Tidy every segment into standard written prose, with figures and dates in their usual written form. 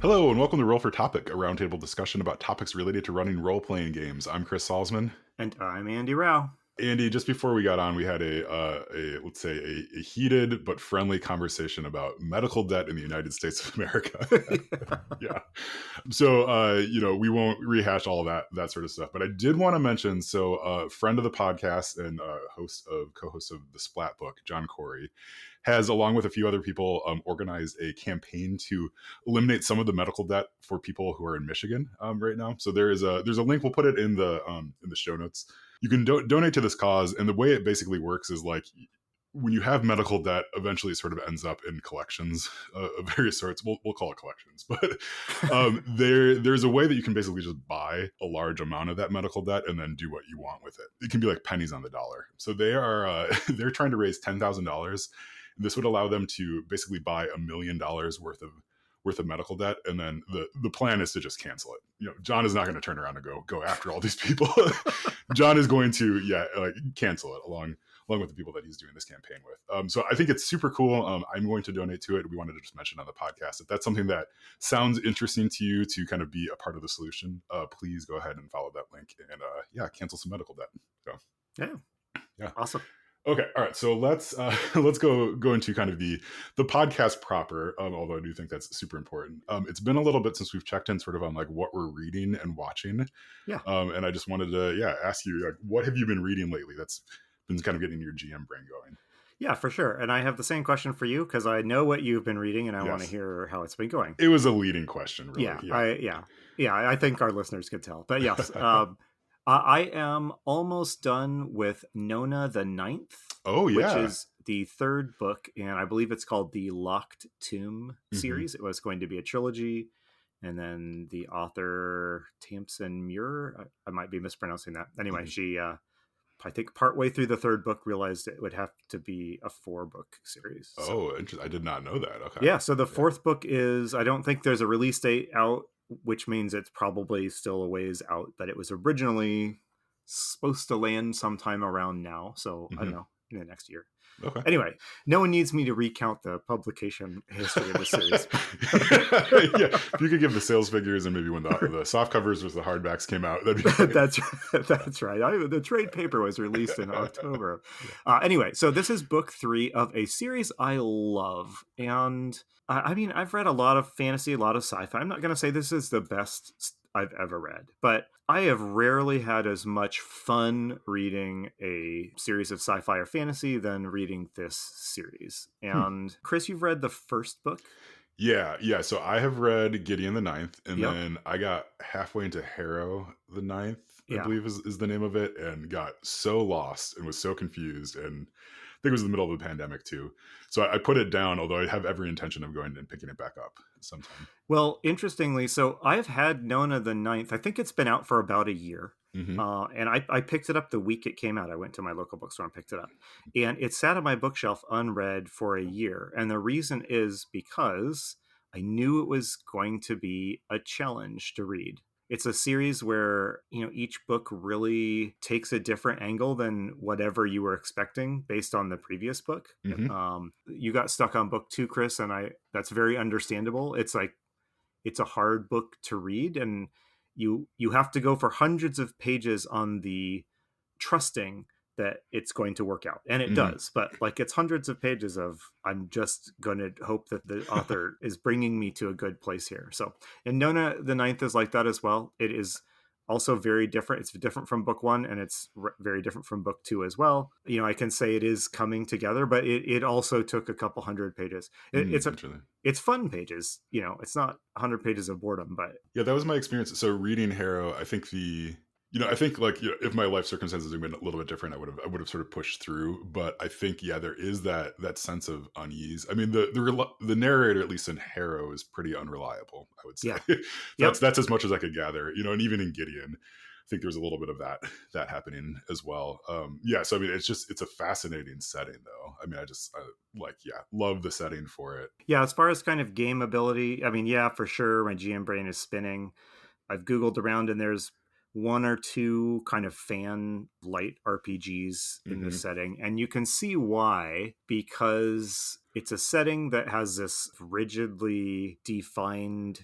Hello, and welcome to Roll for Topic, a roundtable discussion about topics related to running role-playing games. I'm Chris Salzman. And I'm Andy Rao. Andy, just before we got on, we had a let's say a heated but friendly conversation about medical debt in the United States of America. Yeah. So, we won't rehash all that sort of stuff, but I did want to mention, so friend of the podcast and co-host of the Splat book, John Corey, has, along with a few other people, organized a campaign to eliminate some of the medical debt for people who are in Michigan right now. So there's a link. We'll put it in the show notes. You can donate to this cause, and the way it basically works is like, when you have medical debt, eventually it sort of ends up in collections of various sorts. We'll call it collections, but there's a way that you can basically just buy a large amount of that medical debt and then do what you want with it. It can be like pennies on the dollar. So they're trying to raise $10,000. This would allow them to basically buy $1 million worth of medical debt, and then the plan is to just cancel it. John is not going to turn around and go after all these people. John is going to cancel it along with the people that he's doing this campaign with. So I think it's super cool. I'm going to donate to it. We wanted to just mention on the podcast, if that's something that sounds interesting to you to kind of be a part of the solution, please go ahead and follow that link and cancel some medical debt. So yeah, awesome. Okay, all right. So let's go into kind of the podcast proper. Although I do think that's super important. It's been a little bit since we've checked in, sort of on like what we're reading and watching. Yeah. And I just wanted to ask you, like, what have you been reading lately that's been kind of getting your GM brain going? Yeah, for sure. And I have the same question for you because I know what you've been reading, and I want to hear how it's been going. It was a leading question, really. I think our listeners could tell. But yes, I am almost done with Nona the Ninth. Oh, yeah. Which is the third book, and I believe it's called the Locked Tomb series. It was going to be a trilogy, and then the author, Tamsin Muir, I might be mispronouncing that. Anyway, she, I think partway through the third book, realized it would have to be a 4-book series. So, I did not know that. Okay. Yeah, so the fourth book is, I don't think there's a release date out, which means it's probably still a ways out, but it was originally supposed to land sometime around now. So I don't know. Next year. Okay. Anyway, no one needs me to recount the publication history of the series. Yeah, if you could give the sales figures and maybe when the soft covers versus the hardbacks came out, that'd be great. That's right. The trade paper was released in October. Anyway, so this is book 3 of a series I love, and I mean, I've read a lot of fantasy, a lot of sci-fi. I'm not going to say this is the best I've ever read, but I have rarely had as much fun reading a series of sci-fi or fantasy than reading this series. And Chris, you've read the first book? Yeah. So I have read Gideon the Ninth, and then I got halfway into Harrow the Ninth, I believe is the name of it, and got so lost and was so confused, and I think it was in the middle of the pandemic too. So I put it down, although I have every intention of going and picking it back up sometime. Well, interestingly, so I've had Nona the Ninth. I think it's been out for about a year. And I picked it up the week it came out. I went to my local bookstore and picked it up. And it sat on my bookshelf unread for a year. And the reason is because I knew it was going to be a challenge to read. It's a series where, each book really takes a different angle than whatever you were expecting based on the previous book. You got stuck on book 2, Chris, and that's very understandable. It's like, it's a hard book to read, and you have to go for hundreds of pages on the trusting that it's going to work out, and it does. But like, it's hundreds of pages of, I'm just going to hope that the author is bringing me to a good place here. So, and Nona the Ninth is like that as well. It is also very different. It's different from book 1, and it's very different from book 2 as well. I can say it is coming together, but it also took a couple hundred pages. It's fun pages. It's not 100 pages of boredom, but yeah, that was my experience. So reading Harrow, I think if my life circumstances had been a little bit different, I would have sort of pushed through. But I think, there is that sense of unease. I mean, the narrator, at least in Harrow, is pretty unreliable, I would say. Yeah. That's as much as I could gather. And even in Gideon, I think there's a little bit of that happening as well. So I mean, it's a fascinating setting, though. I mean, I love the setting for it. Yeah, as far as kind of game ability, I mean, yeah, for sure, my GM brain is spinning. I've Googled around, and there's one or two kind of fan light RPGs in this Mm-hmm. setting, and you can see why, because it's a setting that has this rigidly defined,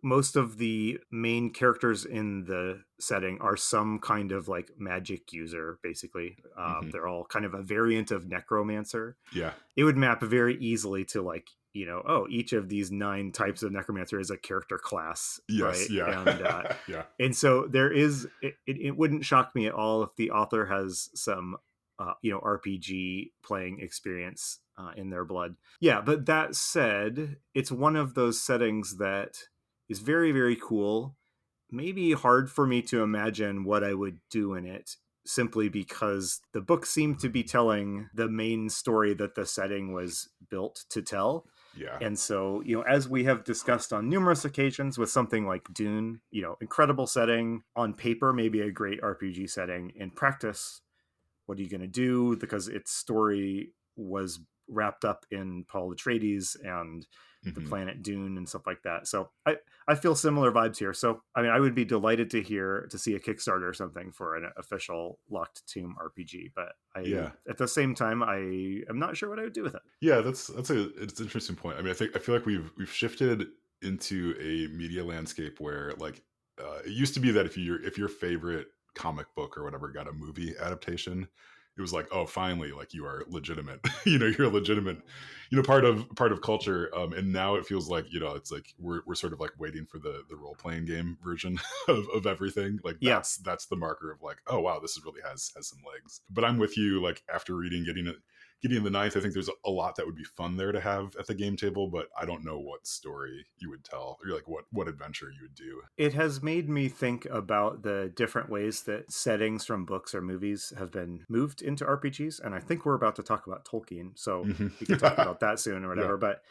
most of the main characters in the setting are some kind of like magic user, basically. Mm-hmm. They're all kind of a variant of necromancer. Yeah. It would map very easily to like, oh, each of these 9 types of necromancer is a character class, Yes. right? Yeah. and Yeah. and so there is it wouldn't shock me at all if the author has some RPG playing experience in their blood. Yeah, but that said, it's one of those settings that is very, very cool. Maybe hard for me to imagine what I would do in it, simply because the book seemed to be telling the main story that the setting was built to tell. Yeah. And so, as we have discussed on numerous occasions with something like Dune, incredible setting on paper, maybe a great RPG setting. In practice, what are you going to do? Because its story was wrapped up in Paul Atreides and the Mm-hmm. planet Dune and stuff like that. So I feel similar vibes here. So I mean, I would be delighted to see a Kickstarter or something for an official Locked Tomb RPG. But Yeah. at the same time, I am not sure what I would do with it. Yeah, it's an interesting point. I mean, I feel like we've shifted into a media landscape where like it used to be that if your favorite comic book or whatever got a movie adaptation, it was like, oh, finally, like you are legitimate. You're a legitimate, part of culture. And now it feels like it's like we're sort of like waiting for the role playing game version of everything. Like Yeah. that's the marker of like, oh wow, this is really has some legs. But I'm with you. Like after reading Gideon the Ninth, I think there's a lot that would be fun there to have at the game table, but I don't know what story you would tell or like what adventure you would do. It has made me think about the different ways that settings from books or movies have been moved into RPGs. And I think we're about to talk about Tolkien, so Mm-hmm. we can talk about that soon or Yeah. whatever. But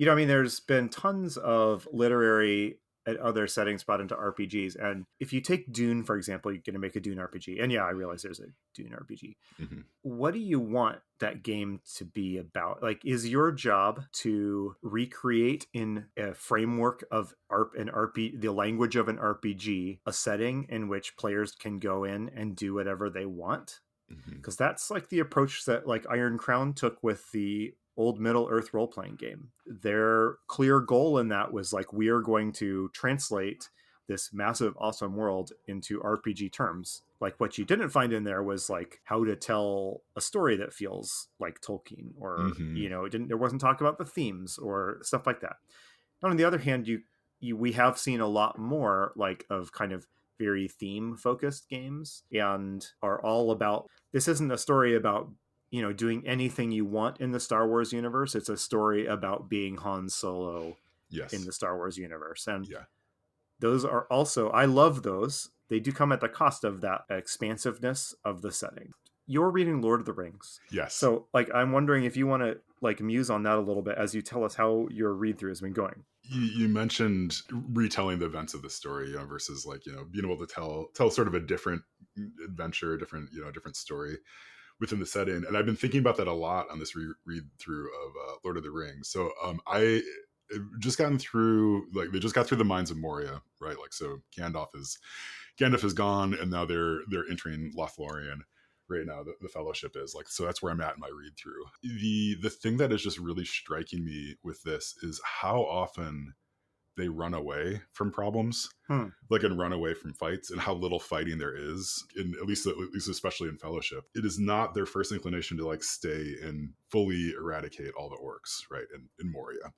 I mean, there's been tons of literary and other settings brought into RPGs. And if you take Dune, for example, you're going to make a Dune RPG. And yeah, I realize there's a Dune RPG. Mm-hmm. What do you want that game to be about? Like, is your job to recreate in a framework of the language of an RPG, a setting in which players can go in and do whatever they want? Mm-hmm. Because that's like the approach that like Iron Crown took with the old Middle Earth role-playing game. Their clear goal in that was like, we are going to translate this massive awesome world into RPG terms. Like, what you didn't find in there was like how to tell a story that feels like Tolkien, or there wasn't talk about the themes or stuff like that. And on the other hand, we have seen a lot more like of kind of very theme focused games, and are all about, this isn't a story about doing anything you want in the Star Wars universe. It's a story about being Han Solo in the Star Wars universe. And yeah, those are also, I love those. They do come at the cost of that expansiveness of the setting. You're reading Lord of the Rings. yes. So like, I'm wondering if you want to like muse on that a little bit as you tell us how your read through has been going. You mentioned retelling the events of the story, versus like being able to tell sort of a different adventure, different story within the setting. And I've been thinking about that a lot on this read through of Lord of the Rings. So I just gotten through, like, they just got through the Mines of Moria, right? Like, so Gandalf is gone, and now they're entering Lothlorien right now. The Fellowship is like, so that's where I'm at in my read through. The thing that is just really striking me with this is how often they run away from problems, like, and run away from fights, and how little fighting there is in at least especially in Fellowship. It is not their first inclination to like stay and fully eradicate all the orcs, right? In Moria,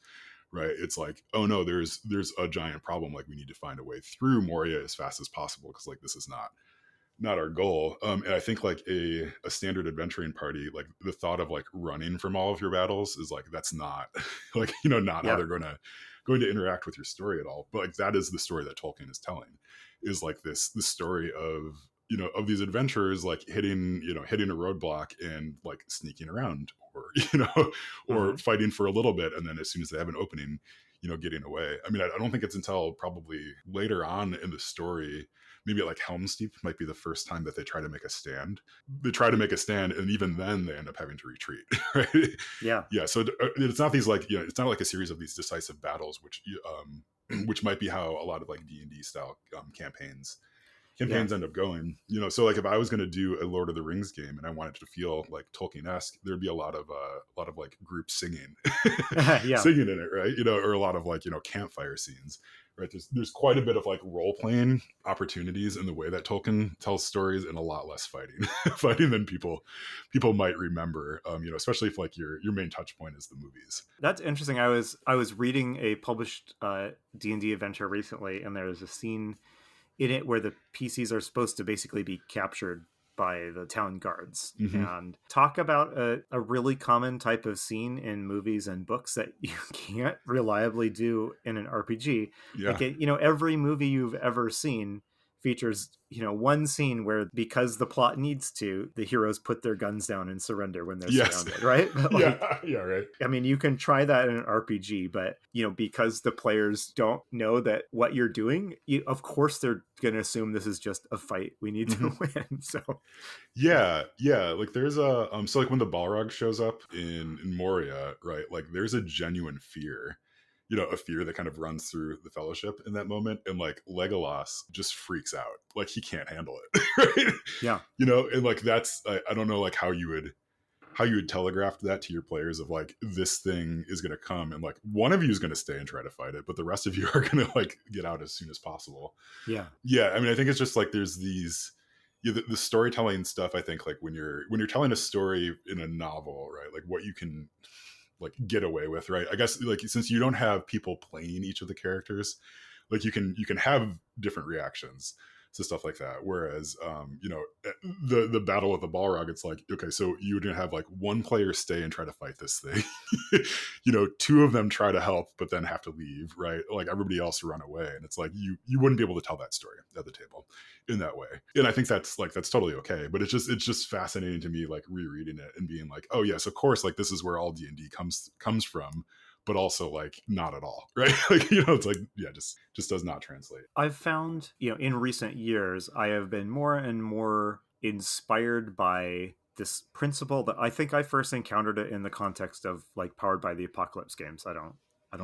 right? It's like, oh no, there's a giant problem, like we need to find a way through Moria as fast as possible, because like this is not our goal. And I think like a standard adventuring party, like the thought of like running from all of your battles is like, that's not like, not how they're going to interact with your story at all. But like, that is the story that Tolkien is telling, is like this story of, of these adventurers, like hitting a roadblock and like sneaking around, or, or fighting for a little bit. And then as soon as they have an opening, getting away. I mean, I don't think it's until probably later on in the story, maybe like Helm's Deep might be the first time that they try to make a stand. And even then they end up having to retreat, right? Yeah. So it's not these like, it's not like a series of these decisive battles, which might be how a lot of like D&D style campaigns Yeah. campaigns end up going. So like if I was going to do a Lord of the Rings game and I wanted to feel like Tolkien-esque, there'd be a lot of like group singing Yeah. singing in it, right? Or a lot of like campfire scenes, right? There's quite a bit of like role playing opportunities in the way that Tolkien tells stories, and a lot less fighting fighting than people might remember. Especially if like your main touch point is the movies. That's interesting. I was reading a published D&D adventure recently, and there was a scene in it where the PCs are supposed to basically be captured by the town guards. Hmm. And talk about a really common type of scene in movies and books that you can't reliably do in an RPG. Yeah. Like, every movie you've ever seen features, one scene where, because the plot needs to, the heroes put their guns down and surrender when they're Yes. surrounded, right? But like, Yeah. Yeah. Right. I mean, you can try that in an RPG, but because the players don't know that what you're doing, of course they're gonna assume this is just a fight. We need Hmm. to win. So Yeah, yeah. Like there's so like when the Balrog shows up in Moria, right? Like there's a genuine fear, a fear that kind of runs through the Fellowship in that moment, and like Legolas just freaks out, like he can't handle it, right? yeah, And like that's I don't know like how you would telegraph that to your players of like this thing is going to come and like one of you is going to stay and try to fight it, but the rest of you are going to like get out as soon as possible. yeah, Yeah, I mean, I think it's just like there's these the storytelling stuff. I think like when you're telling a story in a novel, right? Like what you can like get away with, right? I guess like since you don't have people playing each of the characters, like you can have different reactions to stuff like that. Whereas the battle with the Balrog, it's like, okay, so you're gonna have like one player stay and try to fight this thing, two of them try to help but then have to leave, right? Like everybody else run away, and it's like you wouldn't be able to tell that story at the table in that way. And I think that's totally okay, but it's just fascinating to me, like rereading it and being like, oh yes, of course, like this is where all D&D comes from, but also like not at all, right? Like it's like, yeah, just does not translate. I've found, in recent years, I have been more and more inspired by this principle that I think I first encountered it in the context of like Powered by the Apocalypse games. I don't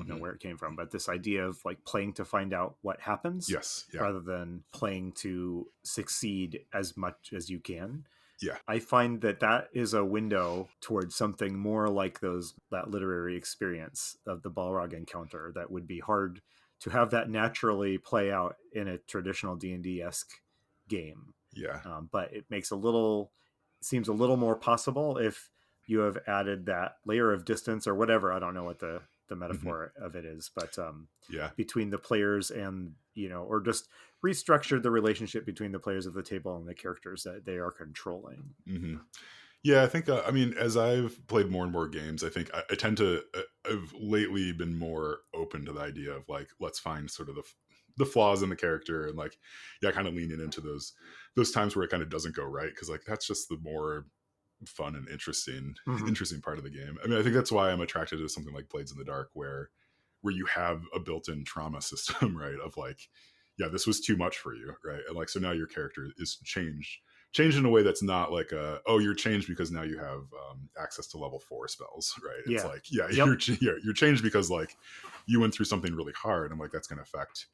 know Hmm. where it came from, but this idea of like playing to find out what happens Yes. Yeah. rather than playing to succeed as much as you can. Yeah. I find that is a window towards something more like that literary experience of the Balrog encounter that would be hard to have that naturally play out in a traditional D&D-esque game. Yeah. But it seems a little more possible if you have added that layer of distance or whatever. I don't know what the Hmm. metaphor of it is, but Yeah. between the players and, or just restructured the relationship between the players of the table and the characters that they are controlling. Hmm. Yeah, I think I mean, as I've played more and more games, I think I tend to I've lately been more open to the idea of like, let's find sort of the flaws in the character, and like, yeah, kind of leaning into those times where it kind of doesn't go right, because like that's just the more fun and interesting Hmm. interesting part of the game. I mean, I think that's why I'm attracted to something like Blades in the Dark, where you have a built-in trauma system, right? Of like, yeah, this was too much for you, right? And like, so now your character is changed in a way that's not like oh, you're changed because now you have access to level 4 spells, right? It's Yeah. like, yeah, Yep. you're changed because like you went through something really hard, and like that's going to affect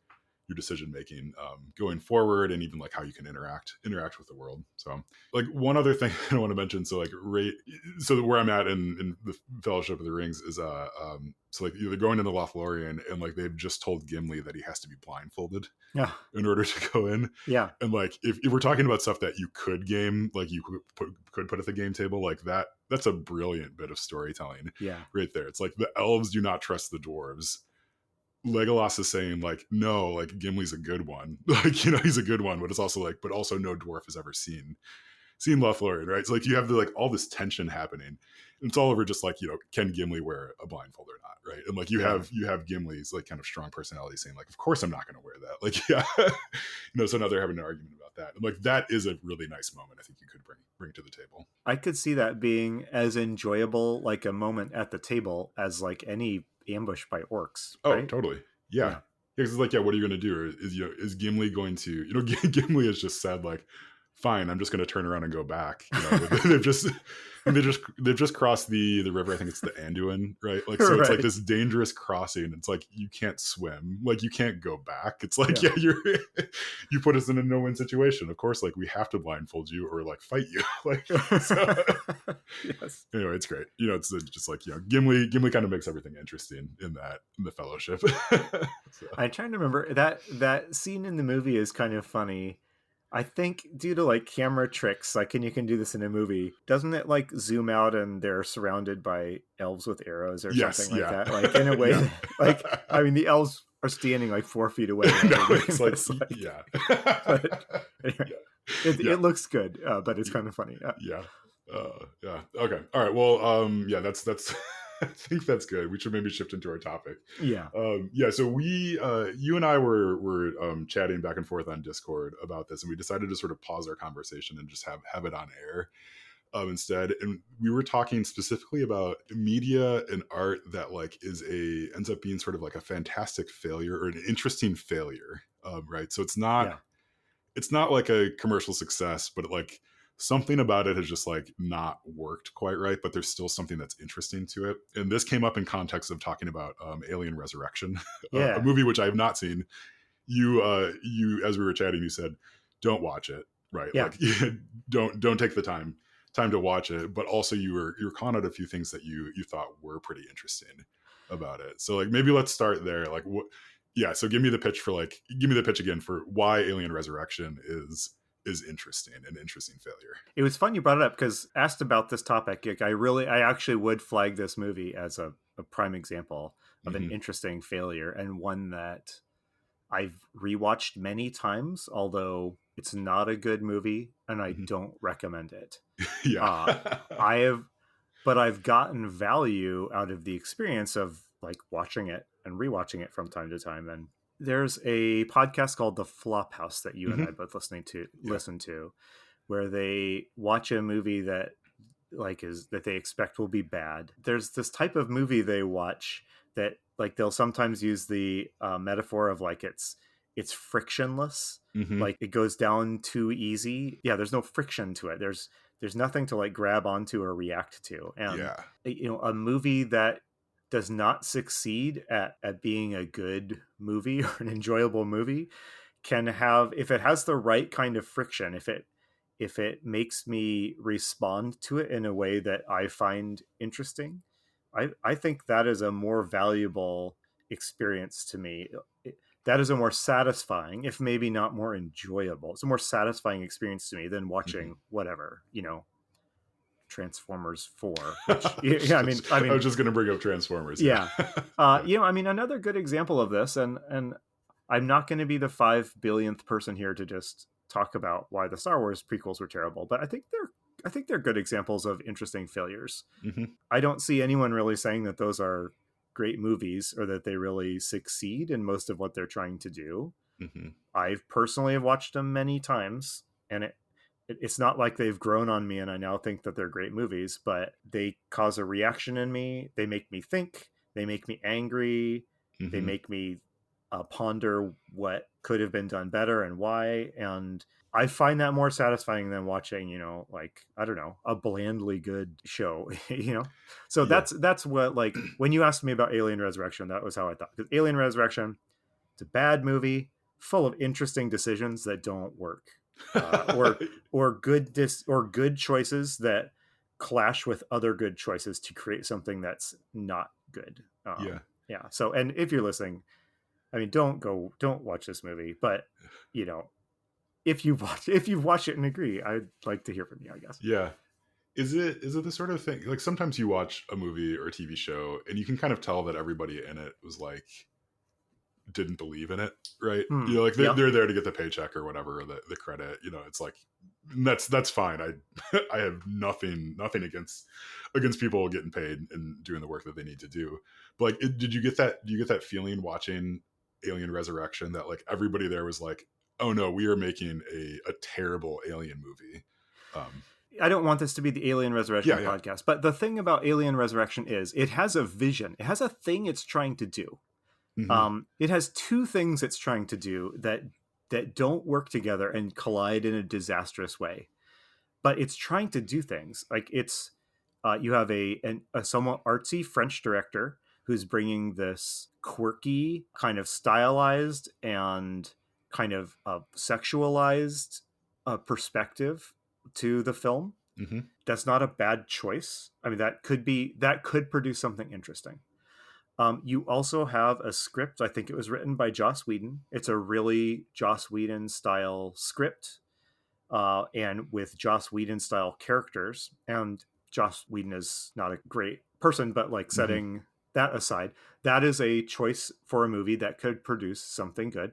your decision making going forward, and even like how you can interact with the world. So like one other thing I want to mention, so like so where I'm at in the Fellowship of the Rings is so like they're going into Lothlorien, and like they've just told Gimli that he has to be blindfolded Yeah. in order to go in. Yeah. And like if we're talking about stuff that you could game, like you could put at the game table, like that's a brilliant bit of storytelling Yeah. right there. It's like the elves do not trust the dwarves. Legolas is saying like, no, like Gimli's a good one, like he's a good one, but it's also like, but also no dwarf has ever seen Lothlorien, right? So like you have like all this tension happening, and it's all over just like, can Gimli wear a blindfold or not, right? And like Yeah. you have Gimli's like kind of strong personality saying like, of course I'm not going to wear that, like, yeah. So now they're having an argument about that, and like that is a really nice moment I think you could bring to the table. I could see that being as enjoyable like a moment at the table as like any ambush by orcs, Oh, right? totally. Yeah. Yeah. Because it's like, yeah, what are you going to do? Is Gimli going to, Gimli has just said like, fine, I'm just going to turn around and go back. You know, they've just crossed the river. I think it's the Anduin, right? Like, so it's like Right. this dangerous crossing. It's like you can't swim, like you can't go back. It's like, Yeah. yeah, you put us in a no-win situation. Of course, like we have to blindfold you or like fight you. Like, so Yes. anyway, it's great. You know, it's just like, you know, Gimli kind of makes everything interesting in the Fellowship. So, I'm trying to remember that scene in the movie is kind of funny. I think due to like camera tricks, like, and you can do this in a movie, doesn't it like zoom out and they're surrounded by elves with arrows or yes, something like yeah, that? Like in a way, yeah. like, I mean, the elves are standing like 4 feet away. And No, it's like, it's like, yeah, but anyway, yeah, yeah, it looks good, but it's kind of funny. yeah, yeah. Okay, all right. Well, yeah, that's. I think that's good. We should maybe shift into our topic. Yeah. Yeah. So you and I were chatting back and forth on Discord about this, and we decided to sort of pause our conversation and just have it on air instead. And we were talking specifically about media and art that like ends up being sort of like a fantastic failure or an interesting failure, right? So Yeah. it's not like a commercial success, but like something about it has just like not worked quite right, but there's still something that's interesting to it. And this came up in context of talking about Alien Resurrection, a Yeah. movie which I have not seen. You as we were chatting, you said don't watch it, right? Yeah. Like don't take the time to watch it, but also you were calling out a few things that you thought were pretty interesting about it. So like maybe let's start there. Like what? Yeah. So give me the pitch again for why Alien Resurrection is interesting, an interesting failure. It was fun you brought it up because asked about this topic. Like, I actually would flag this movie as a prime example of an Hmm. interesting failure and one that I've rewatched many times, although it's not a good movie and I Hmm. don't recommend it. Yeah. Uh, I have, but I've gotten value out of the experience of like watching it and rewatching it from time to time. And there's a podcast called The Flophouse that you and I Hmm. both Yeah. listen to, where they watch a movie that like is that they expect will be bad. There's this type of movie they watch that like they'll sometimes use the metaphor of like it's frictionless, Hmm. like it goes down too easy. Yeah, there's no friction to it. There's nothing to like grab onto or react to. And Yeah. you know, a movie that does not succeed at being a good movie or an enjoyable movie can have, if it has the right kind of friction, if it makes me respond to it in a way that I find interesting, I think that is a more valuable experience to me. That is a more satisfying, if maybe not more enjoyable. It's a more satisfying experience to me than Hmm. watching whatever, you know, Transformers 4, which yeah, I I mean, was just gonna bring up Transformers. Yeah. yeah. Yeah. You know, I mean, another good example of this, and I'm not going to be the 5 billionth person here to just talk about why the Star Wars prequels were terrible, but I think they're good examples of interesting failures. Hmm. I don't see anyone really saying that those are great movies or that they really succeed in most of what they're trying to do. Hmm. I personally have watched them many times, and it's not like they've grown on me and I now think that they're great movies, but they cause a reaction in me. They make me think, they make me angry, they Hmm. make me ponder what could have been done better and why. And I find that more satisfying than watching, you know, like, I don't know, a blandly good show, you know? So Yeah. that's what, like, when you asked me about Alien Resurrection, that was how I thought. Because Alien Resurrection, it's a bad movie full of interesting decisions that don't work, or good choices that clash with other good choices to create something that's not good. Yeah. Yeah. So, and if you're listening, I mean, don't watch this movie, but you know, if you've watched it and agree, I'd like to hear from you, I guess. Yeah. Is it the sort of thing like sometimes you watch a movie or a TV show and you can kind of tell that everybody in it was like didn't believe in it, right? You know, like Yeah. they're there to get the paycheck or whatever, or the credit. You know, it's like that's fine. I I have nothing against people getting paid and doing the work that they need to do. But like, did you get that? Do you get that feeling watching Alien Resurrection that like everybody there was like, oh no, we are making a terrible Alien movie. Um, I don't want this to be the Alien yeah, Resurrection yeah. podcast, but the thing about Alien Resurrection is it has a vision. It has a thing it's trying to do. Hmm. It has two things it's trying to do that that don't work together and collide in a disastrous way. But it's trying to do things like it's you have a somewhat artsy French director who's bringing this quirky, kind of stylized and kind of sexualized perspective to the film. Mm-hmm. That's not a bad choice. I mean, that could produce something interesting. You also have a script. I think it was written by Joss Whedon. It's a really Joss Whedon style script, and with Joss Whedon style characters. And Joss Whedon is not a great person, but like setting that aside, that is a choice for a movie that could produce something good.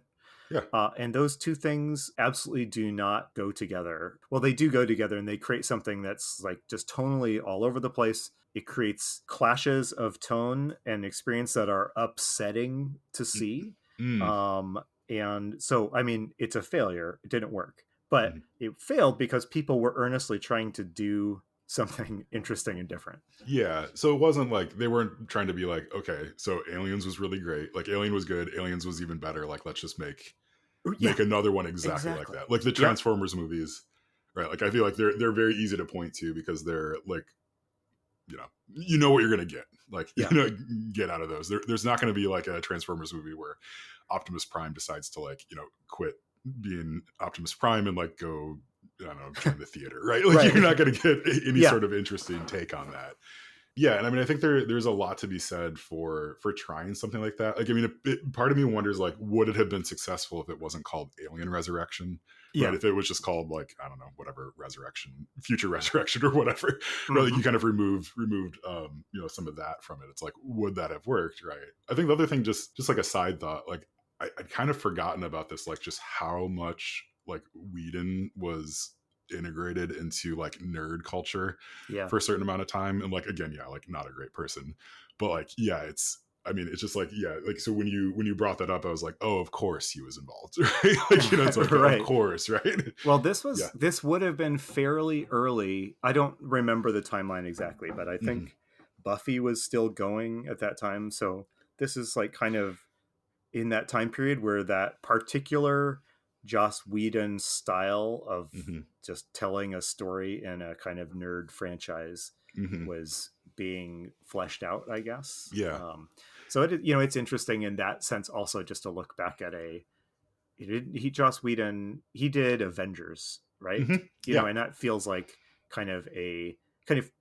Yeah. And those two things absolutely do not go together. Well, they do go together, and they create something that's like just tonally all over the place. It creates clashes of tone and experience that are upsetting to see. And so, I mean, it's a failure. It didn't work, but it failed because people were earnestly trying to do something interesting and different. Yeah, so it wasn't like they weren't trying to be like, okay, so Aliens was really great, like Alien was good, Aliens was even better, like let's just make another one exactly like that. Like the Transformers movies, right? Like I feel like they're very easy to point to because they're like, you know what you're gonna get, like get out of those. There's not going to be like a Transformers movie where Optimus Prime decides to like quit being Optimus Prime and like go, I don't know, join the theater, right? Like you're not going to get any sort of interesting take on that. Yeah, and I mean, I think there's a lot to be said for trying something like that. Like, I mean, part of me wonders, like, would it have been successful if it wasn't called Alien Resurrection? Yeah. Right? If it was just called, like, I don't know, whatever, Resurrection, Future Resurrection, or whatever. Right? Like, you kind of removed some of that from it. It's like, would that have worked? Right? I think the other thing, just like a side thought, like, I'd kind of forgotten about this, like, just how much like Whedon was integrated into like nerd culture for a certain amount of time, and like again, like not a great person, but like it's just like like, so when you brought that up, I was like, oh, of course he was involved. Right? Like it's like right. Of course, right? Well, this would have been fairly early. I don't remember the timeline exactly, but I think Buffy was still going at that time, so this is like kind of in that time period where that particular Joss Whedon style of just telling a story in a kind of nerd franchise was being fleshed out, I guess. Yeah. So it's interesting in that sense also, just to look back at Joss Whedon, he did Avengers, right? You know, and that feels like kind of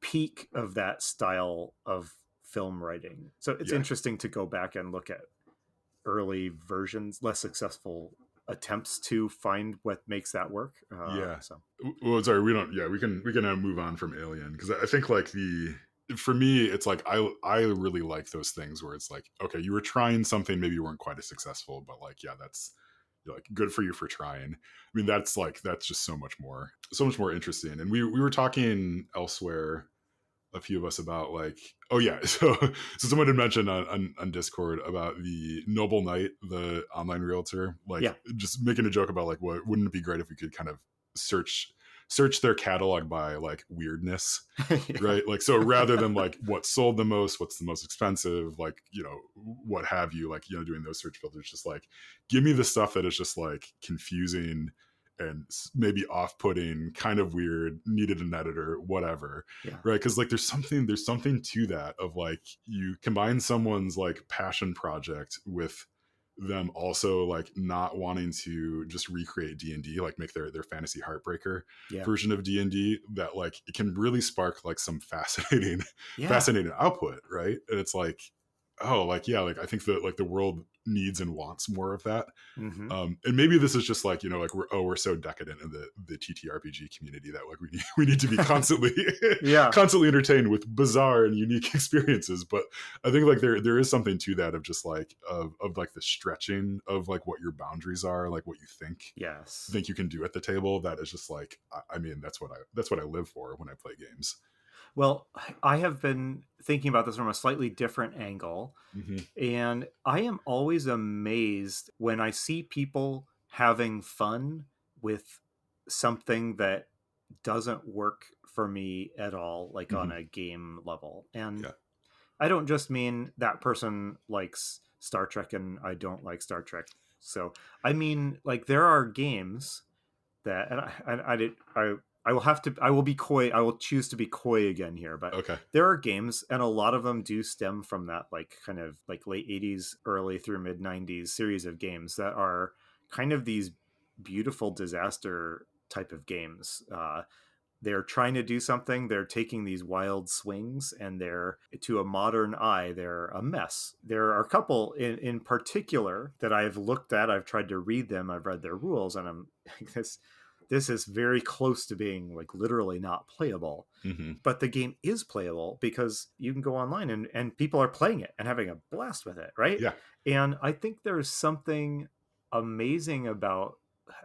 peak of that style of film writing. So it's interesting to go back and look at early versions, less successful attempts to find what makes that work. Well, sorry, we can move on from Alien, because I think like for me it's like I really like those things where it's like, okay, you were trying something, maybe you weren't quite as successful, but like that's like good for you for trying. I mean, that's just so much more interesting. And we were talking elsewhere, a few of us, about like, oh yeah, so someone had mentioned on Discord about the Noble Knight, the online realtor, like just making a joke about like, what wouldn't it be great if we could kind of search their catalog by like weirdness, right? Like, so rather than like what sold the most, what's the most expensive, like, what have you, like, doing those search filters, just like give me the stuff that is just like confusing and maybe off-putting, kind of weird, needed an editor, whatever, right? Because like there's something to that, of like, you combine someone's like passion project with them also like not wanting to just recreate D&D, like make their fantasy heartbreaker version of D&D, that like it can really spark like some fascinating output, right? And it's like, oh, like like I think that like the world needs and wants more of that. And maybe this is just like, like we're so decadent in the TTRPG community that like we need to be constantly constantly entertained with bizarre and unique experiences. But I think like there is something to that, of just like of like the stretching of like what your boundaries are, like what you think you can do at the table. That is just like, I mean, that's what I live for when I play games. Well, I have been thinking about this from a slightly different angle, and I am always amazed when I see people having fun with something that doesn't work for me at all, like on a game level. And I don't just mean that person likes Star Trek and I don't like Star Trek. So I mean, like there are games that, and I did I will have to, I will be coy, I will choose to be coy again here, but Okay. there are games, and a lot of them do stem from that like kind of like late 80s early through mid 90s series of games that are kind of these beautiful disaster type of games. They're trying to do something, they're taking these wild swings, and they're, to a modern eye, they're a mess. There are a couple in particular that I've looked at, I've tried to read them, I've read their rules, and I'm this is very close to being like literally not playable. Hmm. But the game is playable because you can go online, and people are playing it and having a blast with it, right? Yeah. And I think there's something amazing about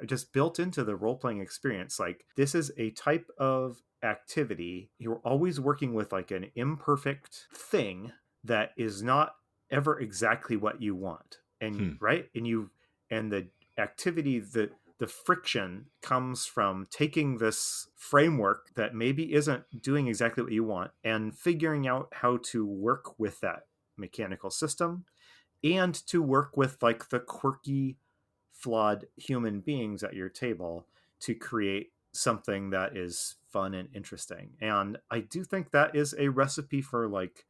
just built into the role playing experience. Like, this is a type of activity. You're always working with like an imperfect thing that is not ever exactly what you want. And Hmm. right. And the activity, the friction comes from taking this framework that maybe isn't doing exactly what you want and figuring out how to work with that mechanical system, and to work with like the quirky, flawed human beings at your table to create something that is fun and interesting. And I do think that is a recipe for like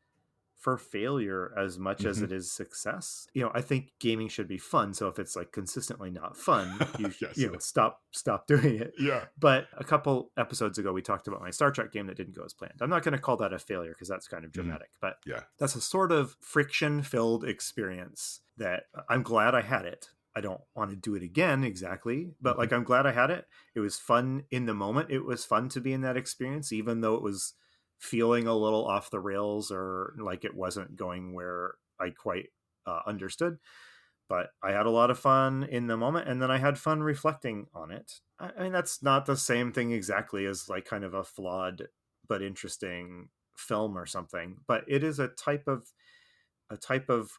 for failure as much as Hmm. it is success. I think gaming should be fun. So if it's like consistently not fun, Yes. stop doing it. Yeah. But a couple episodes ago, we talked about my Star Trek game that didn't go as planned. I'm not going to call that a failure because that's kind of Hmm. dramatic, but Yeah. that's a sort of friction filled experience that I'm glad I had it. I don't want to do it again exactly, but Hmm. like I'm glad I had it. It was fun in the moment. It was fun to be in that experience, even though it was feeling a little off the rails or like it wasn't going where I quite understood. But I had a lot of fun in the moment, and then I had fun reflecting on it. I mean, that's not the same thing exactly as like kind of a flawed but interesting film or something, but it is a type of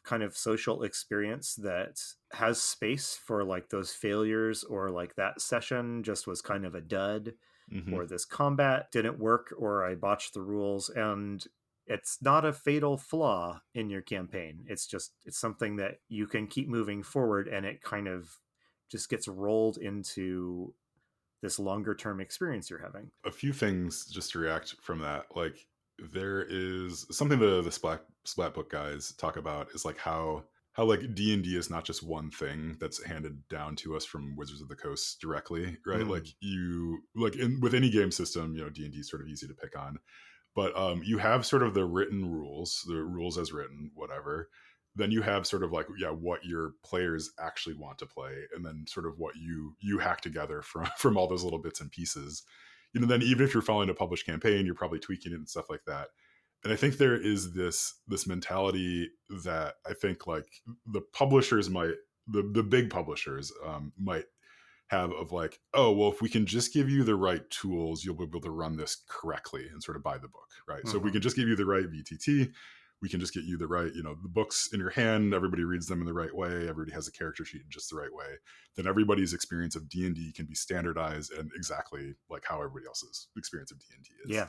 kind of social experience that has space for like those failures, or like that session just was kind of a dud, Hmm. or this combat didn't work, or I botched the rules. And it's not a fatal flaw in your campaign. It's something that you can keep moving forward, and it kind of just gets rolled into this longer term experience you're having. A few things just to react from that. Like, there is something the splat book guys talk about is like how like D&D is not just one thing that's handed down to us from Wizards of the Coast directly, right? Like, Mm. you like with any game system, D&D is sort of easy to pick on, but you have sort of the written rules, the rules as written, whatever. Then you have sort of like, yeah, what your players actually want to play, and then sort of what you hack together from from all those little bits and pieces. Then even if you're following a published campaign, you're probably tweaking it and stuff like that. And I think there is this mentality that I think like the publishers might, the big publishers might have, of like, oh well, if we can just give you the right tools, you'll be able to run this correctly and sort of buy the book, right? So if we Hmm. can just give you the right VTT, we can just get you the right, the books in your hand, everybody reads them in the right way, everybody has a character sheet in just the right way, then everybody's experience of D&D can be standardized and exactly like how everybody else's experience of D&D is. Yeah.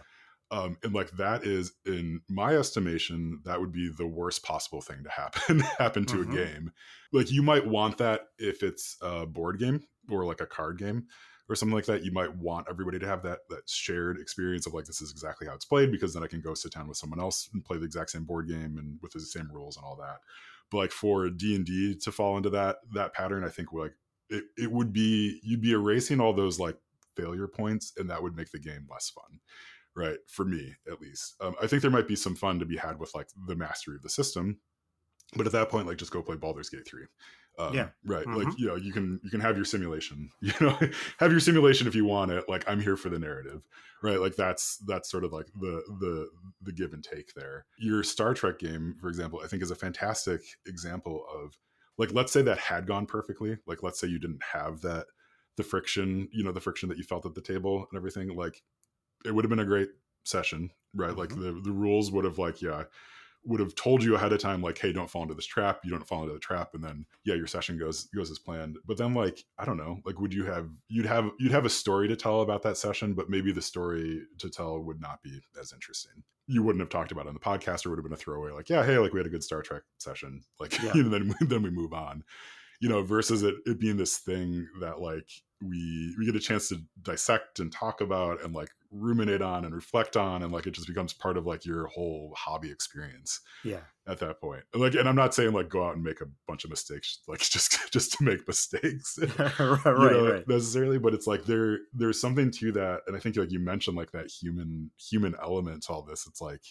And like, that is, in my estimation, that would be the worst possible thing to happen to a Hmm. game. Like, you might want that if it's a board game or like a card game or something like that. You might want everybody to have that shared experience of like, this is exactly how it's played, because then I can go sit down with someone else and play the exact same board game and with the same rules and all that. But like, for D&D to fall into that pattern, I think like it would be, you'd be erasing all those like failure points, and that would make the game less fun, right? For me, at least. I think there might be some fun to be had with like the mastery of the system, but at that point, like, just go play Baldur's Gate 3. Yeah. Right. Like, Hmm. you can have your simulation, have your simulation if you want it. Like, I'm here for the narrative, right? Like, that's sort of like the give and take there. Your Star Trek game, for example, I think is a fantastic example of, like, let's say that had gone perfectly. Like, let's say you didn't have the friction, the friction that you felt at the table and everything. Like, it would have been a great session, right? Like, Hmm. the rules would have, like, yeah, would have told you ahead of time, like, hey, don't fall into this trap, you don't fall into the trap, and then, yeah, your session goes as planned. But then, like, I don't know, like, would you have, you'd have a story to tell about that session, but maybe the story to tell would not be as interesting. You wouldn't have talked about it on the podcast, or would have been a throwaway, like, yeah, hey, like, we had a good Star Trek session, like, Yeah. then we move on. versus it being this thing that like we get a chance to dissect and talk about and like ruminate on and reflect on, and like it just becomes part of like your whole hobby experience Yeah. at that point. And I'm not saying like go out and make a bunch of mistakes, like just to make mistakes, Right, right. necessarily, but it's like there's something to that. And I think like you mentioned like that human element to all this. It's like,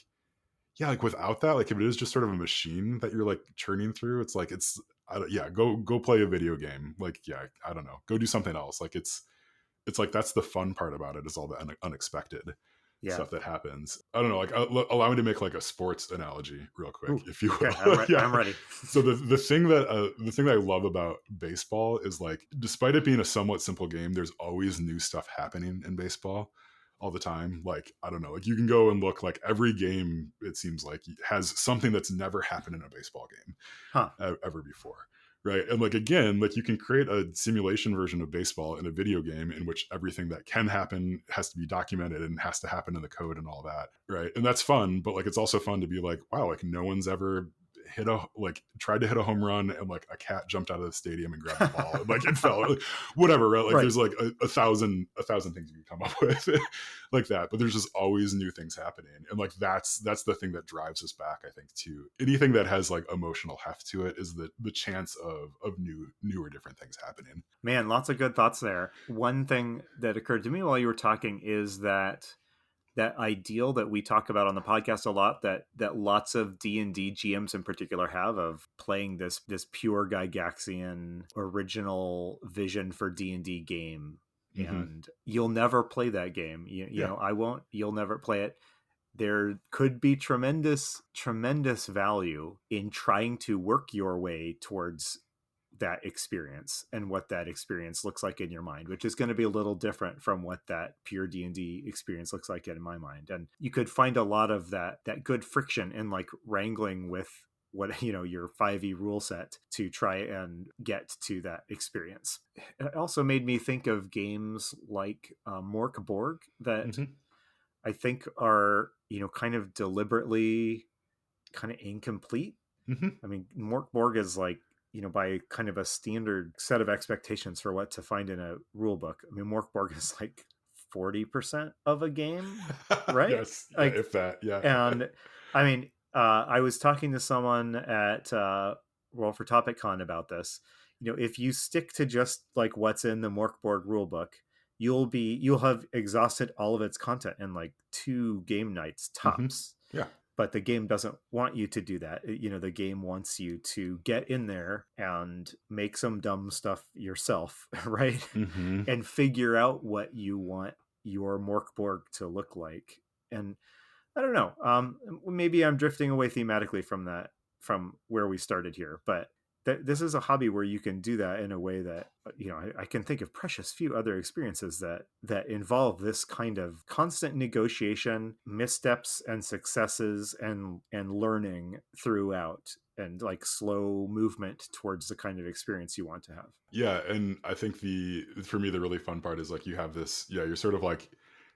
yeah, like without that, like if it is just sort of a machine that you're like churning through, it's like I don't, yeah, go play a video game. Like, yeah, I don't know, go do something else. Like it's like that's the fun part about it, is all the unexpected Yeah. stuff that happens. I don't know, like allow me to make like a sports analogy real quick, Ooh, if you okay, will. Yeah. I'm ready. So the thing that I love about baseball is like, despite it being a somewhat simple game, there's always new stuff happening in baseball all the time. Like, I don't know, like you can go and look, like every game it seems like has something that's never happened in a baseball game Huh. ever before. Right. And like, again, like you can create a simulation version of baseball in a video game in which everything that can happen has to be documented and has to happen in the code and all that. Right. And that's fun. But like, it's also fun to be like, wow, like no one's ever tried to hit a home run and like a cat jumped out of the stadium and grabbed the ball and like it fell, like, whatever, right? Like Right. there's like a thousand things you can come up with like that, but there's just always new things happening. And like that's the thing that drives us back, I think, to anything that has like emotional heft to it, is the chance of new or different things happening. Man, lots of good thoughts there. One thing that occurred to me while you were talking is that ideal that we talk about on the podcast a lot, that lots of D&D GMs in particular have, of playing this pure Gygaxian original vision for D&D game. Mm-hmm. And you'll never play that game. You know, I won't. You'll never play it. There could be tremendous value in trying to work your way towards that experience and what that experience looks like in your mind, which is going to be a little different from what that pure D&D experience looks like in my mind. And you could find a lot of that good friction in like wrangling with what, your 5e rule set to try and get to that experience. It also made me think of games like Mork Borg that Mm-hmm. I think are, kind of deliberately kind of incomplete. Mm-hmm. I mean, Mork Borg is like, by kind of a standard set of expectations for what to find in a rule book. I mean, Mork Borg is like 40% of a game, right? Yes, Like, if that, yeah. And I mean, I was talking to someone at World for TopicCon about this. If you stick to just like what's in the Mork Borg rulebook, you'll have exhausted all of its content in like 2 game nights tops. Mm-hmm. Yeah. But the game doesn't want you to do that. The game wants you to get in there and make some dumb stuff yourself, right? Mm-hmm. And figure out what you want your Mork Borg to look like. And I don't know. Maybe I'm drifting away thematically from where we started here, but this is a hobby where you can do that in a way that I can think of precious few other experiences that involve this kind of constant negotiation, missteps and successes, and learning throughout, and like slow movement towards the kind of experience you want to have. Yeah, and I think for me the really fun part is like you have this, yeah, you're sort of like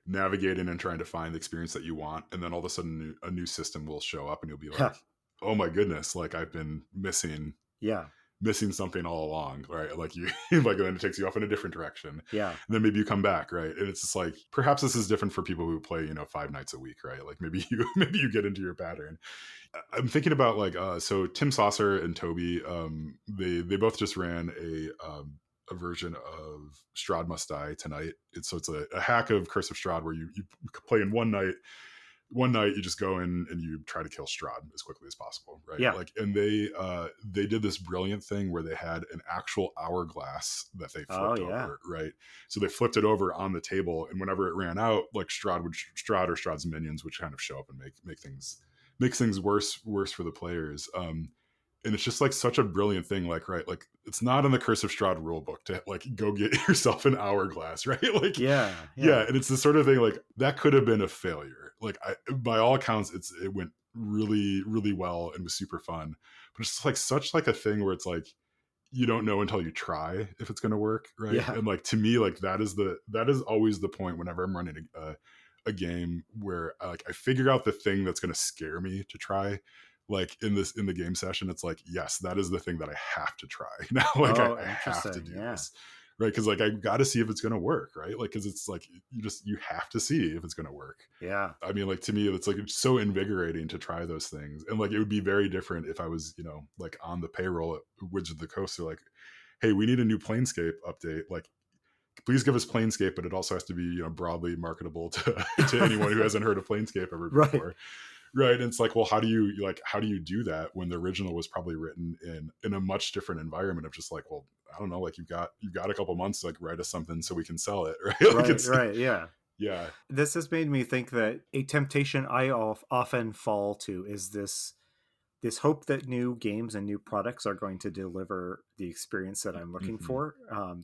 navigating and trying to find the experience that you want, and then all of a sudden a new system will show up and you'll be like, oh my goodness, like I've been missing something all along, right? Like you like, then it takes you off in a different direction. Yeah. And then maybe you come back, right? And it's just like, perhaps this is different for people who play 5 nights a week, right? Like maybe you get into your pattern. I'm thinking about like so Tim Saucer and Toby, they both just ran a version of Strahd Must Die tonight. It's a hack of Curse of Strahd where you play in one night. You just go in and you try to kill Strahd as quickly as possible, right? Yeah. Like, and they did this brilliant thing where they had an actual hourglass that they flipped over, right? So they flipped it over on the table, and whenever it ran out, like Strahd or Strahd's minions would kind of show up and make things worse for the players. And it's just like such a brilliant thing, like, right, like it's not in the Curse of Strahd rulebook to like go get yourself an hourglass, right? Like, yeah, and it's the sort of thing like that could have been a failure. Like, by all accounts, it went really, really well and was super fun, but it's just like such like a thing where it's like you don't know until you try if it's going to work, right? Yeah. And like to me, like that is always the point whenever I'm running a game where like I figure out the thing that's going to scare me to try. like in the game session, it's like, yes, that is the thing that I have to try now. Like Oh, I have to interesting. do Yeah. this, right? Because like I got to see if it's going to work, right? Like because it's like you have to see if it's going to work. Yeah. I mean, like to me, it's like it's so invigorating to try those things, and like it would be very different if I was, like on the payroll at Wizards of the Coast. They're like, hey, we need a new Planescape update. Like, please give us Planescape, but it also has to be, broadly marketable to to anyone who hasn't heard of Planescape ever Right. before. Right. And it's like, well, how do you do that when the original was probably written in a much different environment of just like, well, I don't know, like you've got a couple months to like write us something so we can sell it. Right. Like Right. it's Right. Yeah. yeah. This has made me think that a temptation I often fall to is this hope that new games and new products are going to deliver the experience that I'm looking Hmm. for,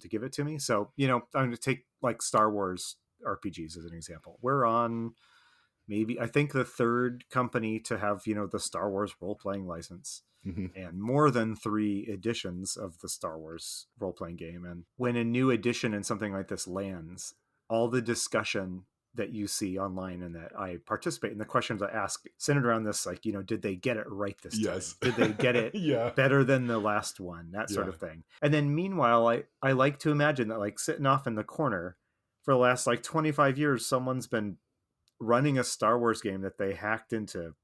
to give it to me. So, I'm going to take like Star Wars RPGs as an example. We're on maybe, I think, the third company to have, the Star Wars role playing license, Hmm. and more than 3 editions of the Star Wars role playing game. And when a new edition in something like this lands, all the discussion that you see online and that I participate in, the questions I ask centered around this, like, did they get it right this time? Yes. Did they get it Yeah. better than the last one? That sort Yeah. of thing. And then meanwhile, I like to imagine that, like, sitting off in the corner for the last like 25 years, someone's been running a Star Wars game that they hacked into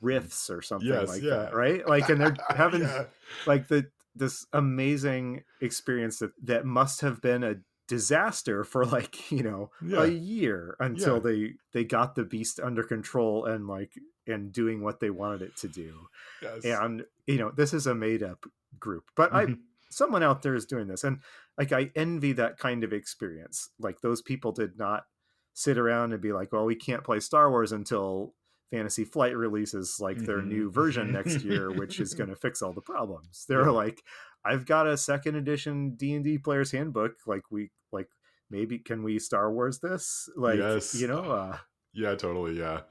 riffs or something Yes. like Yeah. that, right? Like, and they're having Yeah. like this amazing experience that must have been a disaster for like, a Yeah. year until Yeah. they got the beast under control and like and doing what they wanted it to do. Yes. And this is a made up group, but I Hmm. someone out there is doing this, and like I envy that kind of experience. Like, those people did not sit around and be like, well, we can't play Star Wars until Fantasy Flight releases like their Hmm. new version next year, which is going to fix all the problems. They're Yeah. like, I've got a second edition D&D player's handbook, like, maybe can we Star Wars this, like, Yes. Yeah, totally. Yeah.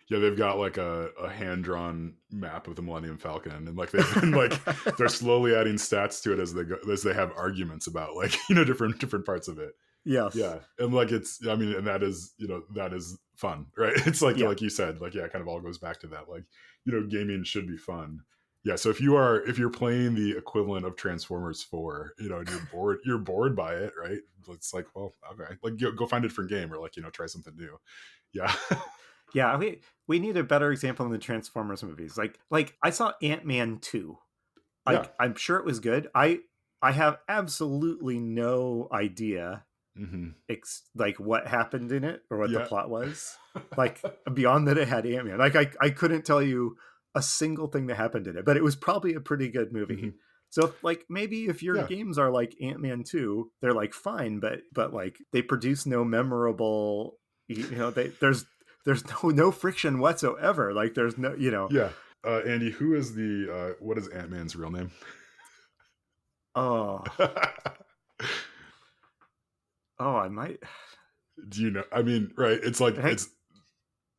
Yeah, they've got like a hand drawn map of the Millennium Falcon, and like they've been like they're slowly adding stats to it as they go, as they have arguments about like different parts of it. Yes. Yeah, and like it's, I mean, and that is, that is fun, right? It's Yeah. like you said, like, yeah, it kind of all goes back to that, like, gaming should be fun. Yeah, so if you're playing the equivalent of Transformers 4, and you're bored by it, right? It's like, well, okay, like go find a different game, or like, try something new. Yeah. Yeah, we need a better example in the Transformers movies. Like I saw Ant-Man 2. Yeah. I'm sure it was good. I have absolutely no idea Hmm. like what happened in it or what the Yeah. plot was. Like, beyond that it had Ant-Man. Like, I couldn't tell you a single thing that happened in it, but it was probably a pretty good movie. Hmm. So like maybe if your Yeah. games are like Ant-Man 2, they're like fine, but like they produce no memorable, there's no friction whatsoever. Like, there's no, Yeah. Andy, who is what is Ant-Man's real name? oh, I might. Do you know? I mean, right? It's like Hey, it's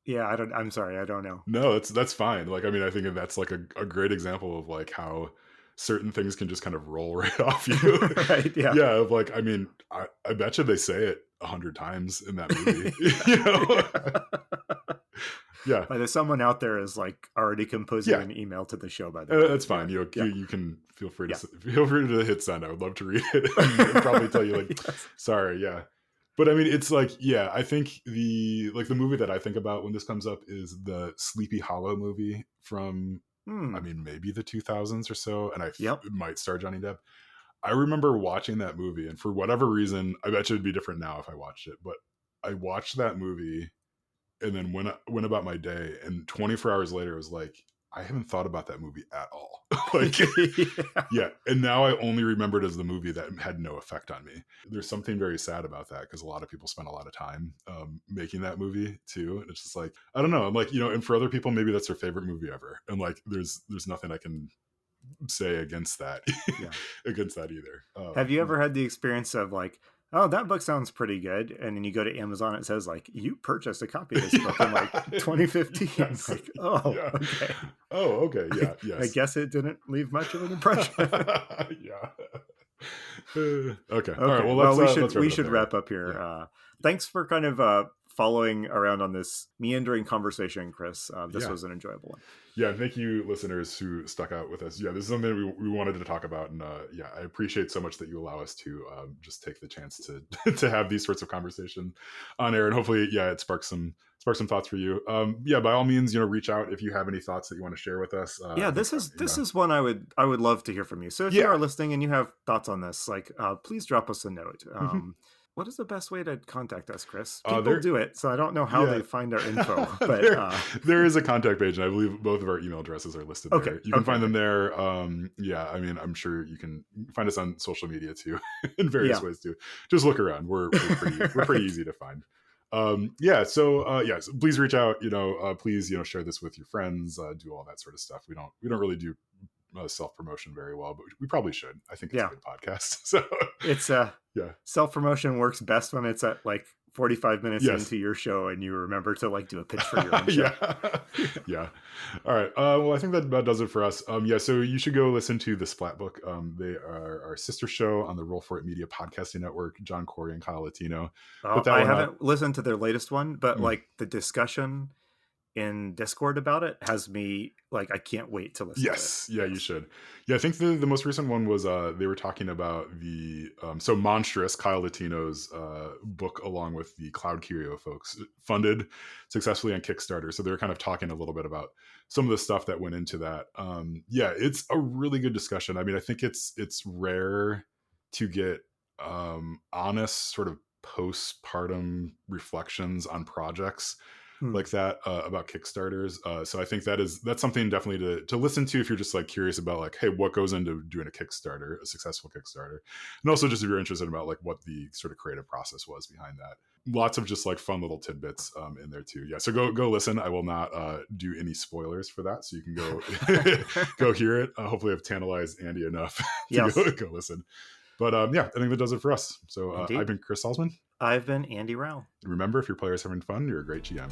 yeah, I'm sorry, I don't know. no, that's fine. Like, I mean, I think that's like a great example of like how certain things can just kind of roll right off you. Right, yeah. Yeah, of like, I mean, I bet you they say it 100 times in that movie. Yeah. There's someone out there is like already composing Yeah. an email to the show, by the way. That's fine. Yeah. You can feel free to Yeah. feel free to hit send. I would love to read it and probably tell you like, Yes. sorry, yeah. But I mean, it's like, yeah, I think the movie that I think about when this comes up is the Sleepy Hollow movie from, I mean, maybe the 2000s or so, and Yep. it might star Johnny Depp. I remember watching that movie, and for whatever reason, I bet you it'd be different now if I watched it, but I watched that movie and then went about my day, and 24 hours later, I was like, I haven't thought about that movie at all. Like, Yeah. yeah. And now I only remember it as the movie that had no effect on me. There's something very sad about that, because a lot of people spend a lot of time making that movie too. And it's just like, I don't know. I'm like, and for other people, maybe that's their favorite movie ever. And like, there's nothing I can say against that, Yeah. against that either. Have you ever had the experience of like, oh, that book sounds pretty good, and then you go to Amazon, it says like, you purchased a copy of this book in like 2015. Yes. Like, oh, Yeah. okay. Oh, okay. Yeah. Yes. I guess it didn't leave much of an impression. Yeah. Okay. All Okay. right. Well, let's, we should up there. wrap up here. Yeah. Thanks for kind of following around on this meandering conversation, Chris. This was an enjoyable one. Yeah, thank you, listeners who stuck out with us. Yeah, this is something we wanted to talk about, and I appreciate so much that you allow us to just take the chance to to have these sorts of conversation on air, and hopefully, it sparks some thoughts for you. By all means, reach out if you have any thoughts that you want to share with us. This is one I would love to hear from you. So if you are listening and you have thoughts on this, please drop us a note. What is the best way to contact us, Chris? People do it, so I don't know how they find our info. But there is a contact page, and I believe both of our email addresses are listed there. You can find them there. I'm sure you can find us on social media too, in various ways too. Just look around. We're pretty easy to find. So please reach out. Please share this with your friends. Do all that sort of stuff. We don't really do self-promotion very well, but we probably should. I think it's a good podcast. So it's self-promotion works best when it's at 45 minutes into your show and you remember to do a pitch for your own show. All right. Well, I think that does it for us. So you should go listen to the Splat Book. They are our sister show on the Roll For It Media podcasting network. John Corey and Kyle Latino. I haven't listened to their latest one, but the discussion in Discord about it has me I can't wait to listen to it. You should. I think the most recent one was they were talking about the so Monstrous, Kyle Latino's book, along with the Cloud Curio folks, funded successfully on Kickstarter. So they were kind of talking a little bit about some of the stuff that went into that. It's a really good discussion. I mean, I think it's rare to get honest sort of postpartum reflections on projects like that about Kickstarters. So I think that's something definitely to listen to if you're just curious about hey, what goes into doing a successful Kickstarter, and also just if you're interested about what the sort of creative process was behind that. Lots of just fun little tidbits in there too. So go listen. I will not do any spoilers for that, so you can go hear it. Hopefully I've tantalized Andy enough to go listen. But I think that does it for us. So I've been Chris Salzman. I've been Andy Rao. Remember, if your player's having fun, you're a great GM.